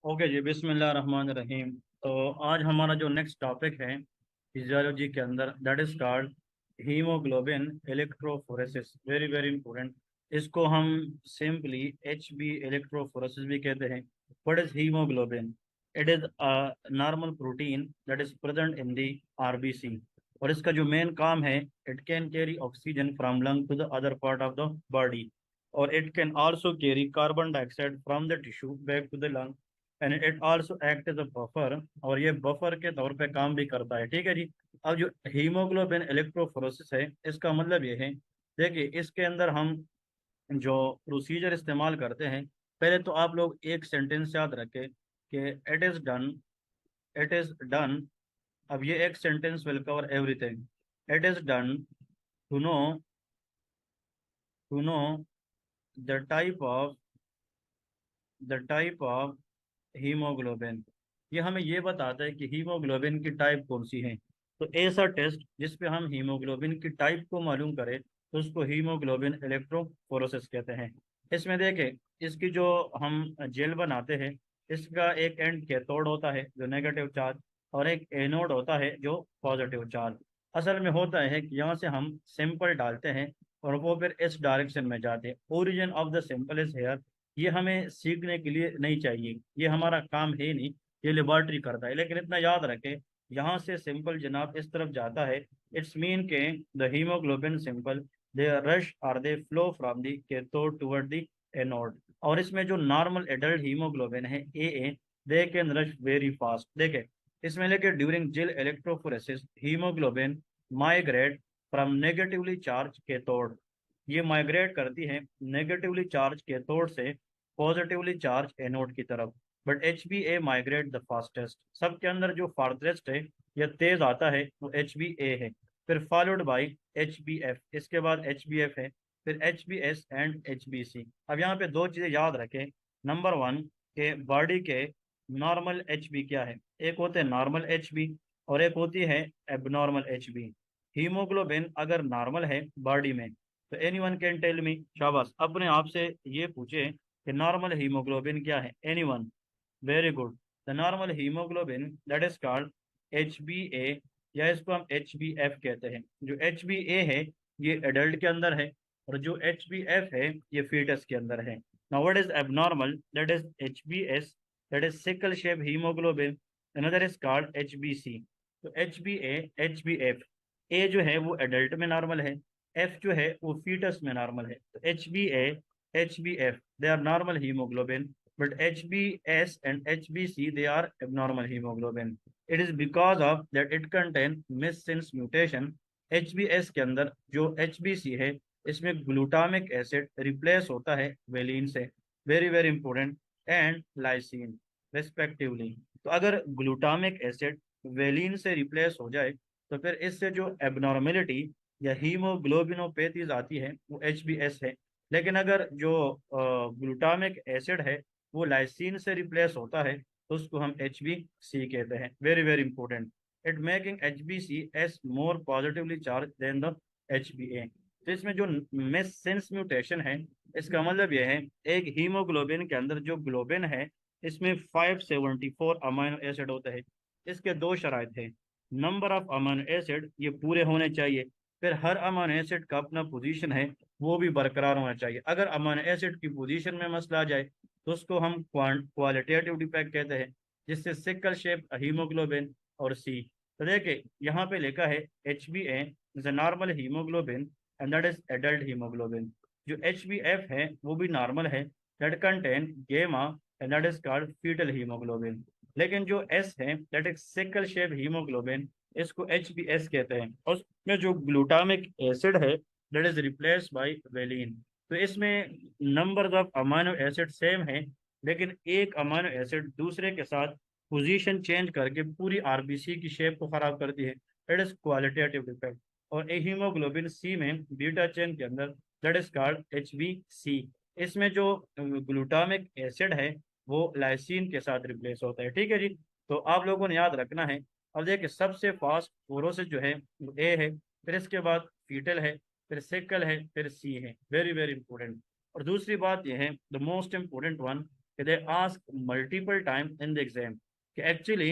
Okay जी, बिस्मिल्लाह रहमान रहीम। तो आज हमारा जो नेक्स्ट टॉपिक है फिजियोलॉजी के अंदर, that is called haemoglobin electrophoresis. Very very important. इसको हम सिंपली एच बी इलेक्ट्रोफोरेसिस भी कहते हैं। What is haemoglobin? It is a normal protein that is present in the RBC. और इसका जो मेन काम है, it can carry oxygen from lung to the other part of the body, और it can also carry carbon dioxide from the tissue back to the lung, and it also act as a buffer. और ये buffer के तौर पे काम भी करता है। ठीक है जी। अब जो हीमोग्लोबिन इलेक्ट्रोफोरेसिस है, इसका मतलब ये है, देखिए इसके अंदर हम जो प्रोसीजर इस्तेमाल करते हैं, पहले तो आप लोग एक सेंटेंस याद रखें कि it is done, it is done. अब ये एक sentence will cover everything. It is done to know, to know the type of, the type of haemoglobin. ये हमें ये बताता है कि हीमोग्लोबिन की टाइप कौन सी है। तो ऐसा टेस्ट जिसपे हम हीमोग्लोबिन की टाइप को मालूम करें, तो उसको हीमोग्लोबिन इलेक्ट्रोफोरेसिस कहते हैं। इसमें देखें, इसकी जो हम जेल बनाते हैं, इसका एक एंड कैथोड होता है जो नेगेटिव चार्ज, और एक एनोड होता है जो पॉजिटिव चार्ज। असल में होता है कि यहाँ से हम सैंपल डालते हैं और वो फिर इस डायरेक्शन में जाते हैं। Origin of the sample is here. ये हमें सीखने के लिए नहीं चाहिए, ये हमारा काम है नहीं, ये लेबॉर्ट्री करता है। लेकिन इतना याद रखें, यहाँ से सिंपल जनाब इस तरफ जाता है, इट्स मीन के the haemoglobin simple they rush और they flow from the cathode toward the anode. और इसमें जो नॉर्मल एडल्ट हीमोग्लोबिन है A, they can rush very fast. देखे इसमें लेके during gel electrophoresis haemoglobin migrate from negatively charge cathode. ये migrate करती है नेगेटिवली चार्ज कैथोड से पॉजिटिवली चार्ज एनोड की तरफ। But H B A migrate the fastest. सबके अंदर जो फास्टेस्ट है या तेज आता है वो एच बी ए है, फिर followed by H B F, इसके बाद एच बी एफ है, फिर H B S and H B C. अब यहाँ पे दो चीजें याद रखें। नंबर वन, के बॉडी के नॉर्मल एच बी क्या है। एक होते हैं नॉर्मल एच बी और एक होती है एबनॉर्मल एच बी। हीमोग्लोबिन अगर नॉर्मल है बॉडी में, तो any one can tell me, शाबाश, अपने आप से ये पूछे कि नॉर्मल हीमोग्लोबिन क्या है। Any one? Very good. The normal haemoglobin that is called H B A, या इसको हम एच बी एफ कहते हैं। जो एच बी ए है ये एडल्ट के अंदर है, और जो एच बी एफ है ये फीटस के अंदर है। Now what is abnormal? That is H B S, that is sickle shape haemoglobin. Another is called H B C. तो H B A, H B F, A जो है वो adult में नॉर्मल है, एफ जो है वो फीटस में नॉर्मल है। तो H B A, H B F, they are normal haemoglobin, but HbS and HbC they are abnormal hemoglobin. It is because of that it contain missense mutation। HbS के अंदर जो HbC है, इसमें glutamic acid replace होता है valine से, very very important, and lysine respectively. तो अगर ग्लूटामिक एसिड वेलिन से रिप्लेस हो जाए, तो फिर इससे जो एबनॉर्मेलिटी या हीमोग्लोबिनोपैथीज आती है वो HbS है। लेकिन अगर जो ग्लूटामिक एसिड है वो लाइसिन से रिप्लेस होता है, तो उसको हम एच बी सी कहते हैं। Very very important. It making H B C is more positively charge than the H B A. तो इसमें जो मिस सेंस म्यूटेशन है, इसका मतलब यह है, एक हीमोग्लोबिन के अंदर जो ग्लोबिन है, इसमें 574 अमीनो एसिड होते हैं। इसके दो शराइत है। नंबर ऑफ अमीनो एसिड ये पूरे होने चाहिए, फिर हर अमीनो एसिड का अपना पोजीशन है, वो भी बरकरार होना चाहिए। अगर अमीनो एसिड की पोजीशन में मसला आ जाए, तो उसको हम क्वालिटेटिव डिफेक्ट कहते हैं, जिससे सिकल शेप हीमोग्लोबिन और सी। तो देखिए यहाँ पे लिखा है H B A is a normal haemoglobin and that is adult haemoglobin. जो एच बी एफ है वो भी नॉर्मल है, that contain gamma and that is called foetal haemoglobin. लेकिन जो एस है that is sickle shape haemoglobin, इसको H B S कहते हैं। और उसमें जो ग्लूटामिक एसिड है that is replaced by valine. तो इसमें number of amino acid same है, लेकिन एक अमाइनो एसिड दूसरे के साथ पोजीशन चेंज करके पूरी आरबीसी की शेप को खराब करती है। That is qualitative defect. और ए हीमोग्लोबिन सी में बीटा चेन के अंदर, that is called H B C. इसमें जो ग्लूटामिक एसिड है वो लाइसिन के साथ रिप्लेस होता है। ठीक है जी। तो आप लोगों ने याद रखना है। और देखिए सबसे फास्ट फोरोसिस जो है वो ए है, फिर इसके बाद फीटल है, फिर सेकल है, फिर सी है। Very very important. और दूसरी बात यह है, the most important one, they ask multiple time in the exam कि एक्चुअली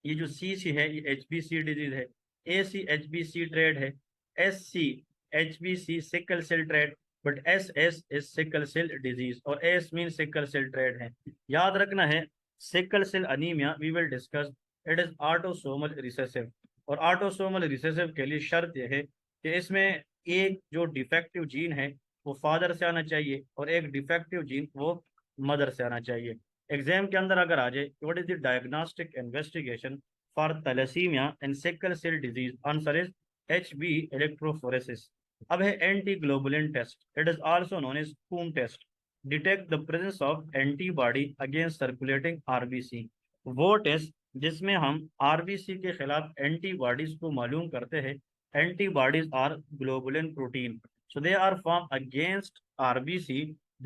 ये जो सी है ये HBC डिजीज है, AC HBC ट्रेड है, SC HBC sickle cell trait, but SS is sickle cell disease और S mean sickle cell trait है। याद रखना है sickle cell anaemia we will discuss, it is autosomal recessive, और autosomal recessive के लिए शर्त यह है कि इसमें एक जो डिफेक्टिव जीन है वो फादर से आना चाहिए और एक डिफेक्टिव जीन वो मदर से आना चाहिए। एग्जाम के अंदर अगर आ जाए what is the diagnostic investigation for thalassaemia and sickle cell disease, answer is HB electrophoresis. अब है anti globulin test, it is also known as Coombs test, detect the presence of antibody against circulating RBC। वो test जिसमें हम RBC के खिलाफ antibodies को मालूम करते हैं। Antibodies are globulin protein, so they are formed against RBC,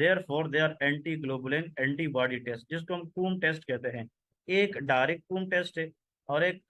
therefore they are anti globulin antibody test, जिसको हम कूम टेस्ट कहते हैं। एक डायरेक्ट कूम टेस्ट है और एक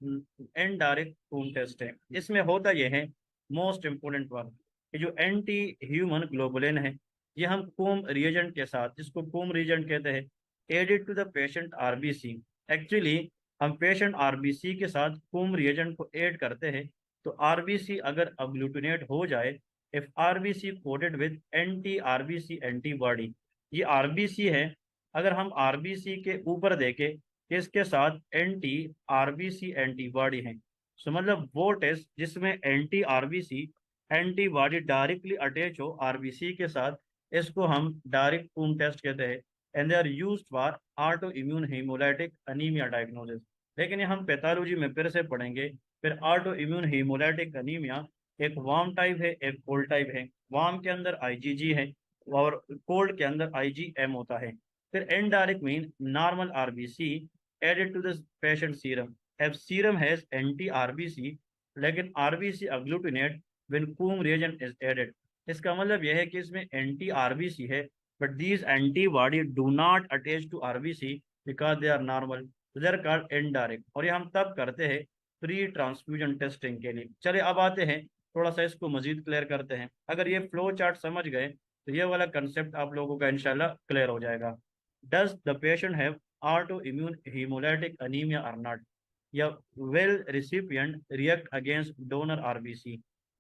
इनडायरेक्ट कूम टेस्ट है। इसमें होता यह है मोस्ट इंपोर्टेंट वन कि जो एंटी ह्यूमन ग्लोबुलिन है ये हम कूम रिएजेंट के साथ, जिसको कूम रिएजेंट कहते हैं, added to the patient RBC। Actually हम पेशेंट RBC के साथ कूम रिएजेंट को ऐड करते हैं तो RBC अगर अग्लूटिनेट हो जाए, if RBC coated with anti RBC antibody, ये RBC है, अगर हम RBC के ऊपर देखें कि इसके साथ एंटी RBC एंटीबॉडी है, सो मतलब वो टेस्ट जिसमें anti RBC antibody directly attach हो RBC के साथ, इसको हम डायरेक्ट कूम टेस्ट कहते हैं, and they are used for autoimmune haemolytic anaemia diagnosis. लेकिन ये हम पैथोलॉजी में फिर से पढ़ेंगे। फिर ऑटो इम्यून हेमोलाइटिक अनीमिया एक वार्म टाइप है एक कोल्ड टाइप है। वार्म के अंदर IgG है और कोल्ड के अंदर IgM होता है। फिर indirect mean normal RBC added to this patient serum, if serum has anti RBC, लेकिन RBC agglutinate when Coombs reagent is added. इसका मतलब यह है कि इसमें एंटी RBC है but these antibody do not attach to RBC because they are normal, they are called indirect, और ये हम तब करते हैं प्री ट्रांसफ्यूजन टेस्टिंग के लिए। चलिए अब आते हैं थोड़ा सा इसको मजीद क्लियर करते हैं। अगर ये फ्लो चार्ट समझ गए तो ये वाला कंसेप्ट आप लोगों का इंशाल्लाह क्लियर हो जाएगा। Does the patient have auto immune haemolytic anaemia और नॉट, या well recipient react against donor RBC।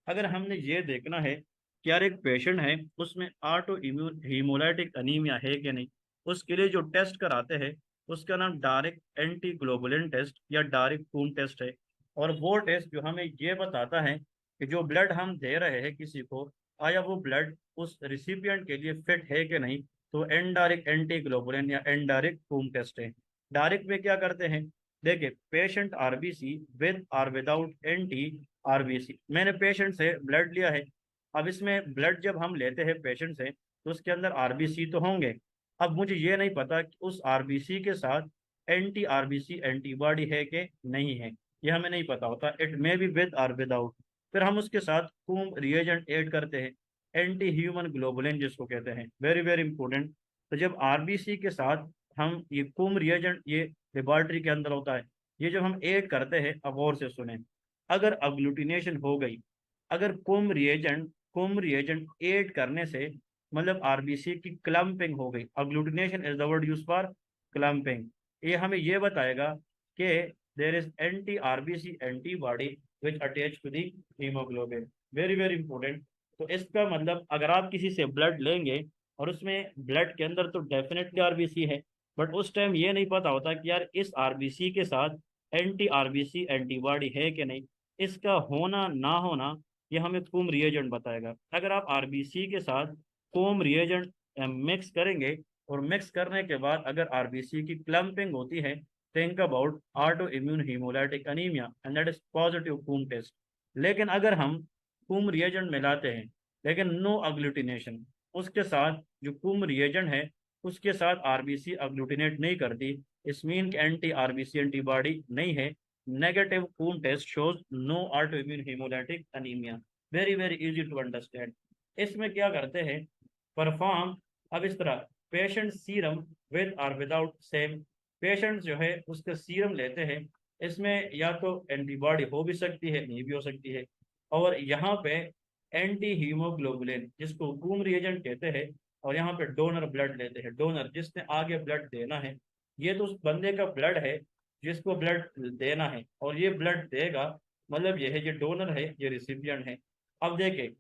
अगर हमने ये देखना है कि यार एक पेशेंट है उसमें ऑटो इम्यून हीमोलाइटिक अनीमिया है कि नहीं, उसके लिए जो टेस्ट कराते हैं उसका नाम डायरेक्ट एंटी ग्लोबुलिन टेस्ट या डायरेक्ट कूम टेस्ट है। और वो टेस्ट जो हमें ये बताता है कि जो ब्लड हम दे रहे हैं किसी को, आया वो ब्लड उस रिसिपिएंट के लिए फिट है कि नहीं, तो इनडायरेक्ट एंटी ग्लोबुलिन या इनडायरेक्ट कूम टेस्ट है। डायरेक्ट में क्या करते हैं, देखिए पेशेंट RBC विद और विदाउट एंटी RBC, मैंने पेशेंट से ब्लड लिया है। अब इसमें ब्लड जब हम लेते हैं पेशेंट से तो उसके अंदर RBC तो होंगे। अब मुझे ये नहीं पता कि उस RBC के साथ एंटी RBC एंटीबॉडी है कि नहीं है, ये हमें नहीं पता होता, इट मे बी विद और विदाउट। फिर हम उसके साथ कूम रिएजेंट ऐड करते हैं, एंटी ह्यूमन ग्लोबुलिन जिसको कहते हैं, वेरी वेरी इंपॉर्टेंट। तो जब RBC के साथ हम ये कूम रिएजेंट, ये लेबॉर्ट्री के अंदर होता है, ये जब हम ऐड करते हैं, अब और से सुने, अगर अग्लूटिनेशन हो गई, अगर कुम रिएजेंट ऐड करने से मतलब RBC की क्लम्पिंग हो गई, agglutination is the word use for clumping, ये हमें ये बताएगा कि there is anti RBC antibody which attach to the haemoglobin, very very important. तो इसका मतलब अगर आप किसी से ब्लड लेंगे और उसमें ब्लड के अंदर तो डेफिनेटली RBC है, बट उस टाइम ये नहीं पता होता कि यार इस RBC के साथ एंटी RBC एंटीबॉडी है कि नहीं, इसका होना ना होना ये हमें कुम रिएजेंट बताएगा। अगर आप RBC के साथ कुम रिएजेंट मिक्स करेंगे और मिक्स करने के बाद अगर RBC की क्लम्पिंग होती है, think about autoimmune haemolytic anaemia and that is positive Coombs test. लेकिन अगर हम कुम रिएजेंट मिलाते हैं लेकिन नो अग्लूटिनेशन, उसके साथ जो कुम रिएजेंट है उसके साथ RBC अग्लूटिनेट नहीं करती, इस मीन एंटी RBC एंटीबॉडी नहीं है, negative Coombs test shows no autoimmune haemolytic anaemia, very very easy to understand. इसमें क्या करते हैं, परफॉर्म अब इस तरह पेशेंट सीरम विद और विदाउट सेम, पेशेंट जो है उसका सीरम लेते हैं, इसमें या तो एंटीबॉडी हो भी सकती है नहीं भी हो सकती है, और यहाँ पे एंटी हीमोग्लोबुलिन जिसको कूम रिएजेंट कहते हैं और यहाँ पे डोनर ब्लड लेते हैं। डोनर जिसने आगे ब्लड देना है, ये तो उस बंदे का ब्लड है जिसको ब्लड देना है, और ये ब्लड देगा, मतलब ये है, ये डोनर है, ये रिसिपिएंट है। अब देखे,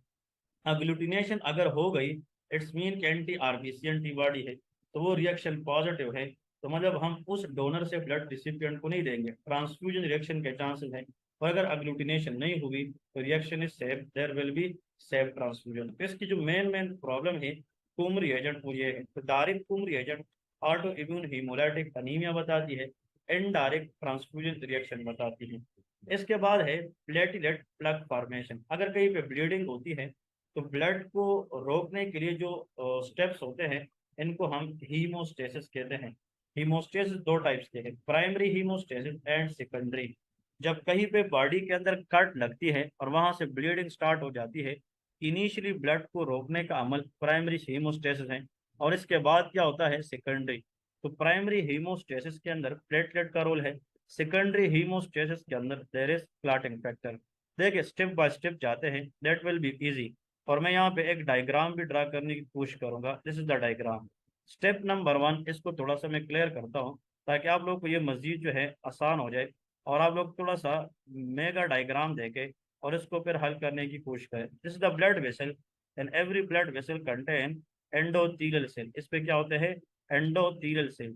अग्लूटिनेशन अगर हो गई, इट्स मीन कि एंटी आरबीसी एंटीबॉडी है, तो वो रिएक्शन पॉजिटिव है, तो मतलब हम उस डोनर से ब्लड रिसिपिएंट को नहीं देंगे, ट्रांसफ्यूजन रिएक्शन के चांसेस हैं। और अगर अग्लूटिनेशन नहीं हुई तो reaction is safe, there will be safe transfusion. तो इसकी जो मेन मेन प्रॉब्लम है कुम रिएजेंट, वो ये है। तो डायरेक्ट कुम reagent auto immune haemolytic anaemia बताती है, इनडायरेक्ट ट्रांसफ्यूजन रिएक्शन बताती है। इसके बाद है प्लेटलेट प्लग फॉर्मेशन। अगर कहीं पे ब्लीडिंग होती है तो ब्लड को रोकने के लिए जो स्टेप्स होते हैं, इनको हम हीमोस्टेसिस कहते हैं। हीमोस्टेसिस दो टाइप्स के हैं, प्राइमरी हीमोस्टेसिस एंड सेकेंडरी। जब कहीं पे बॉडी के अंदर कट लगती है और वहां से ब्लीडिंग स्टार्ट हो जाती है, इनिशियली ब्लड को रोकने का अमल प्राइमरी हीमोस्टेसिस है, और इसके बाद क्या होता है, सेकेंडरी। तो प्राइमरी हीमोस्टेसिस के अंदर प्लेटलेट का रोल है, सेकेंडरी हीमोस्टेसिस के अंदर देयर इज क्लॉटिंग फैक्टर। देखिए स्टेप बाय स्टेप जाते हैं, दैट विल बी इजी। और मैं यहाँ पे एक डायग्राम भी ड्रा करने की कोशिश करूंगा। This is the diagram. Step number 1, इसको थोड़ा सा मैं क्लियर करता हूँ ताकि आप लोग को ये मजीद जो है आसान हो जाए, और आप लोग थोड़ा सा मेगा डायग्राम देके और इसको फिर हल करने की कोशिश करें। This is the blood vessel, and every blood vessel contain endothelial cell. इस पे क्या होते हैं, एंडोथेलियल सेल।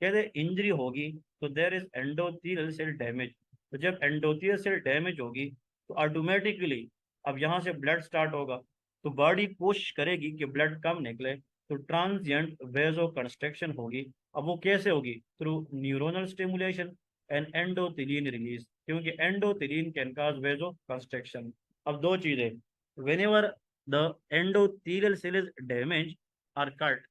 कहते इंजरी होगी तो there is endothelial cell damage. तो जब एंडोथेलियल सेल डैमेज होगी तो ऑटोमेटिकली अब यहाँ से ब्लड स्टार्ट होगा, तो बॉडी कोशिश करेगी कि ब्लड कम निकले, तो ट्रांजिएंट वेजो कंस्ट्रक्शन होगी। अब वो कैसे होगी, through neuronal stimulation and endothelin release, क्योंकि endothelin can cause vaso constriction. अब दो चीजें, whenever the endothelial cell is damage और कट,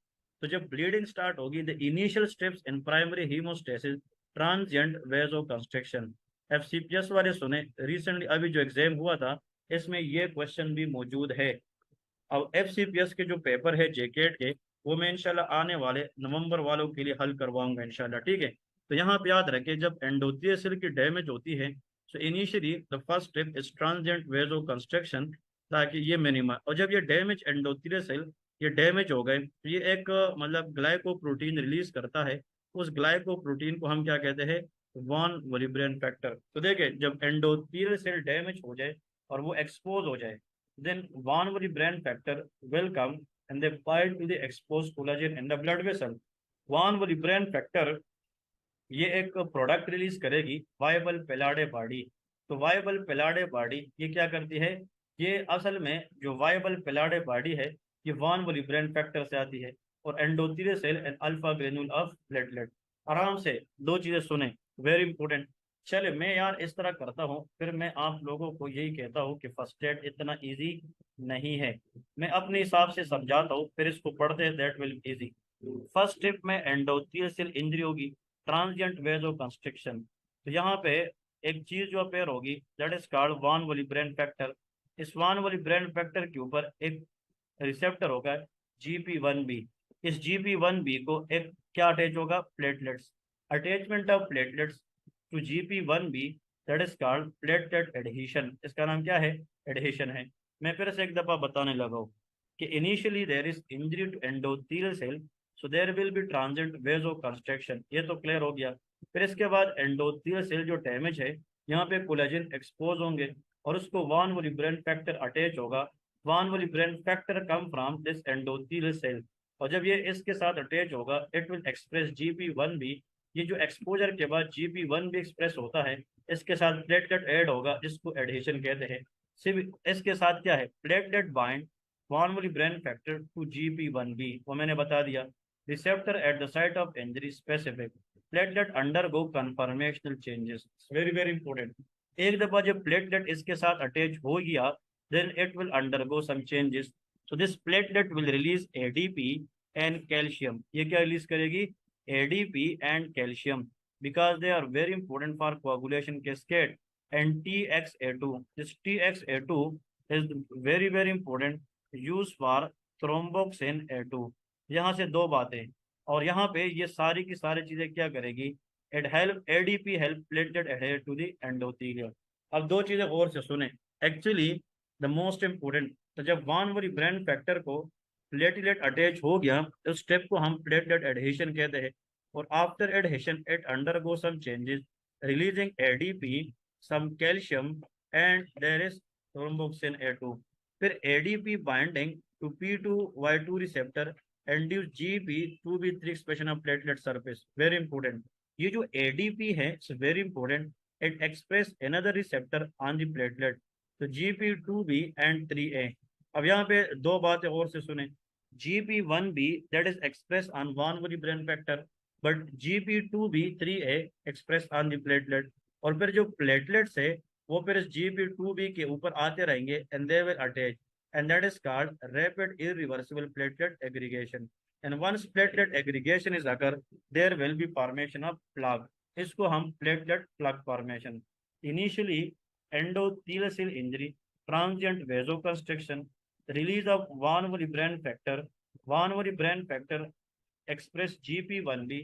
तो जब ब्लीडिंग स्टार्ट होगी, the initial steps in primary haemostasis, transient vaso constriction. FCPS वाले सुने, रिसेंटली अभी जो एग्जाम हुआ था इसमें ये क्वेश्चन भी मौजूद है। अब एफसीपीएस के जो पेपर है जेकेट के, वो मैं इंशाल्लाह आने वाले नवंबर वालों के लिए हल करवाऊंगा इंशाल्लाह, ठीक है। तो यहाँ पे याद रखें, जब एंडोथेलियल सेल की डैमेज होती है, so initially the first step is transient vaso constriction, ताकि ये मिनिमम। और जब ये डैमेज एंडोथेलियल सेल ये डैमेज हो गए, तो ये एक मतलब ग्लाइकोप्रोटीन रिलीज करता है। उस ग्लाइकोप्रोटीन को हम क्या कहते हैं, वॉन वोलिब्रियन फैक्टर। तो देखिए, जब एंडोथेलियल सेल डैमेज हो जाए और वो एक्सपोज हो जाए, then one Van factor will come and they bind to the exposed collagen in the blood vessel. Van factor ये एक प्रोडक्ट रिलीज करेगी, वायबल पेलाडे बॉडी। तो वायबल पेलाडे बॉडी ये क्या करती है, ये असल में जो वायबल पेलाडे बॉडी है, ये वान वोलिब्रेन फैक्टर से आती है, और endothelial cell and alpha granule of platelet. आराम से दो चीजें सुने, वेरी इंपॉर्टेंट। चले मैं यार इस तरह करता हूँ, फिर मैं आप लोगों को यही कहता हूँ कि फर्स्ट एड इतना इजी नहीं है, मैं अपने हिसाब से समझाता हूँ, फिर इसको पढ़ते हैं, that will easy. First step में एंडोथेलियल सेल इंजरी होगी, ट्रांजिएंट वेजो कंस्ट्रक्शन। तो यहाँ पे एक चीज जो अपेयर होगी, that is called von Willebrand factor. इस वान वोलिब्रेन फैक्टर के ऊपर एक रिसेप्टर होगा, GP1B। इस GP1B को एक क्या अटैच होगा, platelets. Attachment of platelets to GP1B, that is called platelet adhesion. इसका नाम क्या है, एडहेशन है। मैं फिर से एक दफा बताने लगा हूँ कि initially there is injury to endothelial cell, so there will be transient vaso constriction, ये तो क्लियर हो गया। फिर इसके बाद एंडोथेलियल सेल जो डैमेज है, यहाँ पे कोलेजन एक्सपोज होंगे और उसको वान वोलिब्रेन फैक्टर अटैच होगा। Von Willebrand factor come from this endothelial cell, और जब ये इसके साथ अटैच होगा, इट विल एक्सप्रेस GP1B। ये जो एक्सपोजर के बाद GP1B एक्सप्रेस होता है, इसके साथ प्लेटलेट ऐड होगा, जिसको एडहेशन कहते हैं। सिर्फ इसके साथ क्या है, platelet bind von Willebrand factor to GP1B, वो मैंने बता दिया। Receptor at the site of injury specific, platelet undergo conformational changes, very very important. एक दफा जब प्लेटलेट इसके साथ अटैच हो गया, then it will undergo some changes. So this platelet will release ADP and calcium. ये क्या रिलीज करेगी, ADP and calcium, because they are very important for coagulation cascade. And TXA2, this TXA2 is very very important, used for thromboxane A2। यहाँ से दो बातें, और यहाँ पे ये सारी की सारी चीजें क्या करेगी, it help ADP help platelet adhere to the endothelium। अब दो चीजें और से सुने, एक्चुअली द मोस्ट इम्पोर्टेंट। तो जब वान वोलिब्रेन फैक्टर को प्लेटलेट अटैच हो गया तो स्टेप को हम प्लेटलेट एडहेशन कहते हैं। और after adhesion it undergo some changes releasing ADP, some calcium, and there is thromboxane A two. फिर ADP binding to P2Y2 receptor induce GB2B3 expression of platelet surface. Very important, ये जो ADP है it's very important, it express another receptor on the platelet, तो GP2B and 3A। अब यहाँ पे दो बातें और से सुने। GP1B that is express on one brain factor, but GP2B3A express on the platelet. और फिर जो प्लेटलेट्स है वो फिर इस GP2B के ऊपर आते रहेंगे and they will attach, and that is called rapid irreversible platelet aggregation. And once platelet aggregation is occur, there will be formation of plug. इसको हम platelet plug formation. Initially, endothelial injury, transient vasoconstriction, release of von Willebrand factor. Von Willebrand factor express GP1B,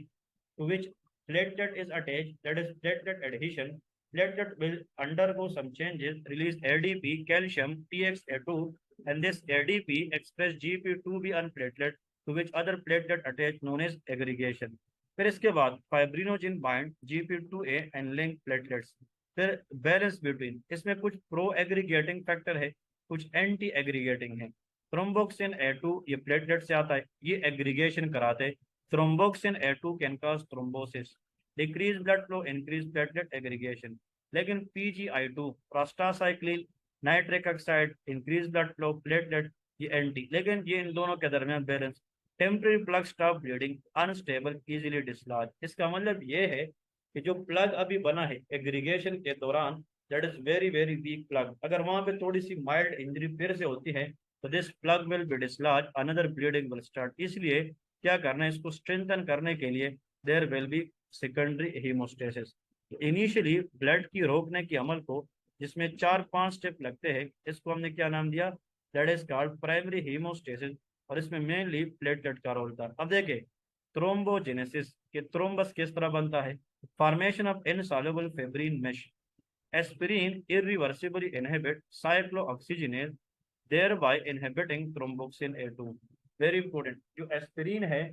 to which platelet is attached, that is platelet adhesion. Platelet will undergo some changes, release ADP, calcium, TXA2, and this ADP express GP2B on platelet, to which other platelet attached known as aggregation. फिर इसके बाद fibrinogen bind GP2A and link platelets. फिर balance between, इसमें कुछ pro aggregating factor है, कुछ anti aggregating है। Thromboxane A two ये प्लेटलेट से आता है, ये एग्रीगेशन कराते हैं। Thromboxane A two can cause thrombosis, decrease blood flow, increase platelet aggregation. लेकिन PgI2 prostacyclin nitric oxide increase blood flow platelet, ये एंटी। लेकिन ये इन दोनों के दरमियान balance. Temporary plug stop bleeding, unstable, easily dislodge. इसका मतलब ये है कि जो प्लग अभी बना है एग्रीगेशन के दौरान, that is very very weak plug. अगर वहां पे थोड़ी सी माइल्ड इंजरी फिर से होती है तो this plug will be dislodge, another bleeding will start. इसलिए क्या करना है, इसको स्ट्रेंथन करने के लिए there will be secondary haemostasis. Initially blood की रोकने की अमल को, जिसमें 4-5 स्टेप लगते हैं, इसको हमने क्या नाम दिया, that is called primary haemostasis. और इसमें मेनली प्लेटलेट का रोल था। अब देखिए थ्रोम्बोजेनेसिस के थ्रोम्बस किस तरह बनता है, formation of insoluble fibrin mesh, aspirin irreversibly inhibit cyclooxygenase, thereby inhibiting thromboxane A2। Very important, जो एस्पिरिन है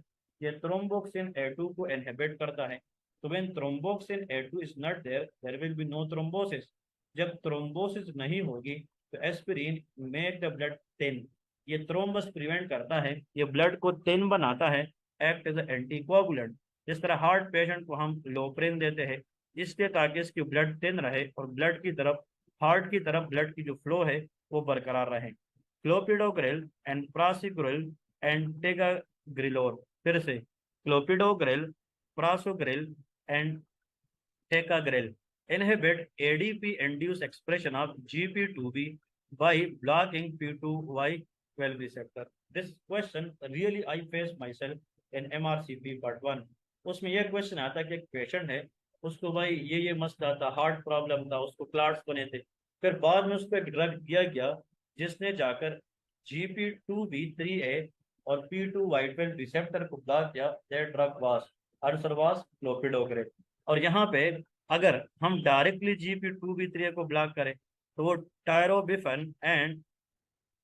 ये थ्रोम्बोक्सिन A2 को इनहिबिट करता है। तो when thromboxane A2 is not there, there will be no thrombosis. जब थ्रोम्बोसिस नहीं होगी तो aspirin make the blood thin, ये थ्रोम्बस प्रिवेंट करता है, ये ब्लड को थिन बनाता है, एक्ट एज एंटीकोगुलेंट। जिस तरह हार्ट पेशेंट को हम लोप्रिन देते हैं इसलिए ताकि इसकी ब्लड थिन रहे और ब्लड की तरफ, हार्ट की तरफ ब्लड की जो फ्लो है वो बरकरार रहे। Clopidogrel and prasugrel and ticagrelor, फिर से clopidogrel, prasugrel and ticagrelor inhibit ADP induce expression of GP2B by blocking P2Y12 receptor. This question really I faced myself in MRCP part 1। उसमें यह क्वेश्चन आता कि एक पेशेंट है, उसको भाई ये मसला था, हार्ट प्रॉब्लम था, उसको क्लाट्स बने थे। फिर बाद में उसको एक ड्रग दिया गया जिसने जाकर GP2B3A और P2Y12 रिसेप्टर को ब्लॉक किया। That drug was answer was clopidogrel. और यहाँ पे अगर हम डायरेक्टली GP2B3A को ब्लॉक करें तो वो टायरोबिफन एंड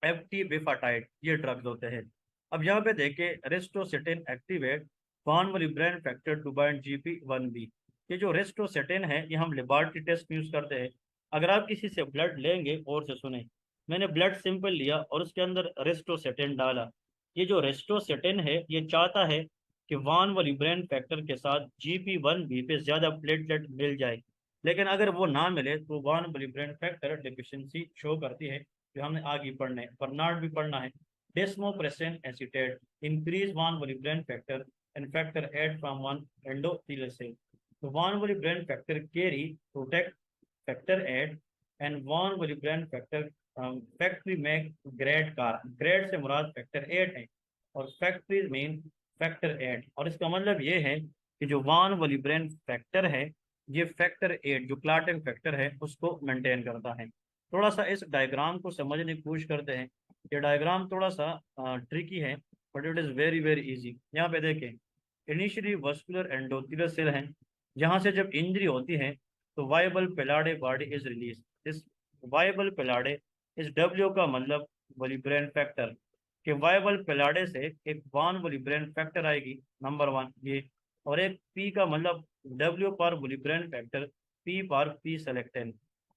एफ्टीबिफाटाइड ये ड्रग्स होते हैं। अब यहाँ पे देखें, ristocetin activate von Willebrand factor to bind GP1B। ये जो रेस्टोसिटिन है ये हम लेबोरेटरी टेस्ट में यूज करते हैं। अगर आप किसी से ब्लड लेंगे, और से सुने, मैंने ब्लड सिंपल लिया और उसके अंदर रेस्टोसिटिन डाला। ये जो रेस्टोसिटिन है ये चाहता है कि वॉन वलिब्रेन फैक्टर के साथ GP1B पे ज्यादा प्लेटलेट मिल जाए। लेकिन अगर वो ना मिले तो von Willebrand factor deficiency show करती है, जो हमने आगे पढ़ना है, बर्नार्ड भी पढ़ना है। Desmopressin acetate increase von Willebrand factor and factor 8 from one endothelial cell. तो von Willebrand factor carry protect factor 8 and von Willebrand factor factory make grade car, grade से मुराद फैक्टर 8 है और फैक्ट्री मीन फैक्टर 8। और इसका मतलब ये है कि जो वॉन वलिब्रेन फैक्टर है ये फैक्टर 8 जो क्लाटिंग फैक्टर है उसको मेंटेन करता है। थोड़ा सा इस डायग्राम को समझने की कोशिश करते हैं। ये डायग्राम थोड़ा सा ट्रिकी है but it is very very easy. यहाँ पे देखें, इनिशियली वस्कुलर एंडोथेलियल सेल हैं, जहाँ से जब इंजरी होती है तो वाइबल पेलाडे बॉडी इज रिलीज। इस वाइबल पेलाडे, इस W का मतलब वलिब्रेन फैक्टर, कि वायबल पेलाडे से एक वान वोलिब्रेन फैक्टर आएगी, नंबर वन ये, और एक पी का मतलब डब्ल्यू पर वोलिब्रेन फैक्टर, पी पर पी सेलेक्टेन।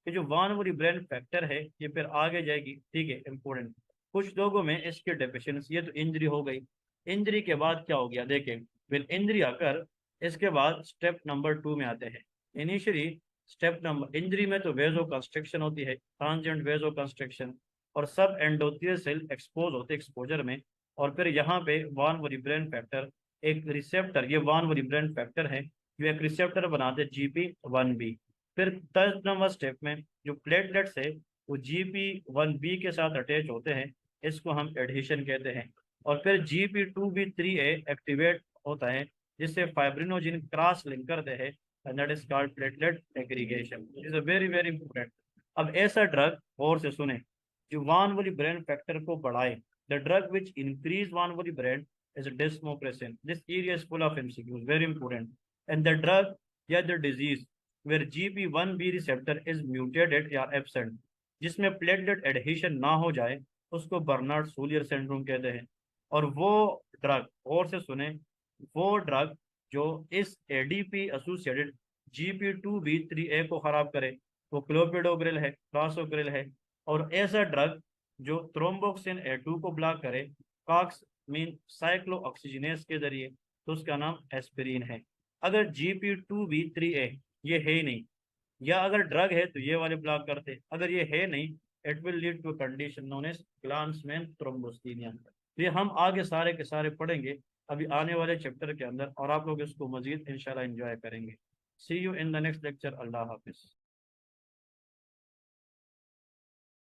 ये जो वान वोलिब्रेन फैक्टर है ये फिर आगे जाएगी, ठीक है, इंपॉर्टेंट। कुछ लोगों में इसकी डेफिशिएंसी, ये तो इंजरी हो गई। इंजरी के बाद क्या हो गया देखें, फिर इंजरी आकर इसके बाद स्टेप नंबर 2 में आते हैं। इनिशियली स्टेप नंबर इंजरी में तो वेजो कंस्ट्रक्शन होती है, ट्रांजिएंट वेजो कंस्ट्रक्शन, और सब एंडोथियल सेल एक्सपोज होते एक्सपोजर में। और फिर यहाँ पे वान वोलिब्रेन फैक्टर एक रिसेप्टर, ये वान वोलिब्रेन फैक्टर है, जो एक रिसेप्टर बनाते GP1B। फिर थर्ड नंबर स्टेप में जो प्लेटलेट्स है वो GP1B के साथ अटैच होते हैं, इसको हम एडहेशन कहते हैं। और फिर GP2B3A एक्टिवेट होता है, जिससे फाइब्रिनोजिन क्रॉस लिंक करते हैं, and that is called platelet aggregation. It is a very very important. अब ऐसा ड्रग और से सुने जो वान वाली ब्रेन फैक्टर को बढ़ाए, द ड्रग विच इंक्रीज वान वाली brain is desmopressin. This area is full of MCQs, very important. And the drug या the disease where GP1B receptor is mutated या absent, जिसमें प्लेटलेट एडहेशन ना हो जाए, उसको बर्नार्ड सूलियर सिंड्रोम कहते हैं। और वो ड्रग और से सुने, वो ड्रग जो इस एडीपी एसोसिएटेड GP2B3A को खराब करे वो क्लोपिडोग्रिल है, क्लासोग्रिल है। और ऐसा ड्रग जो थ्रोम्बोक्सिन A2 को ब्लॉक करे कॉक्स मीन साइक्लोऑक्सीजिनेस के जरिए, तो उसका नाम एस्पिरिन है। अगर GP2B3A ये है ही नहीं, या अगर ड्रग है तो ये वाले ब्लॉक करते, अगर ये है नहीं, it will lead to condition known as Glanzmann thrombasthenia. तो ये हम आगे सारे के सारे पढ़ेंगे अभी आने वाले चैप्टर के अंदर, और आप लोग इसको मजीद इंशाल्लाह एंजॉय करेंगे। See you in the next lecture. अल्लाह हाफिज।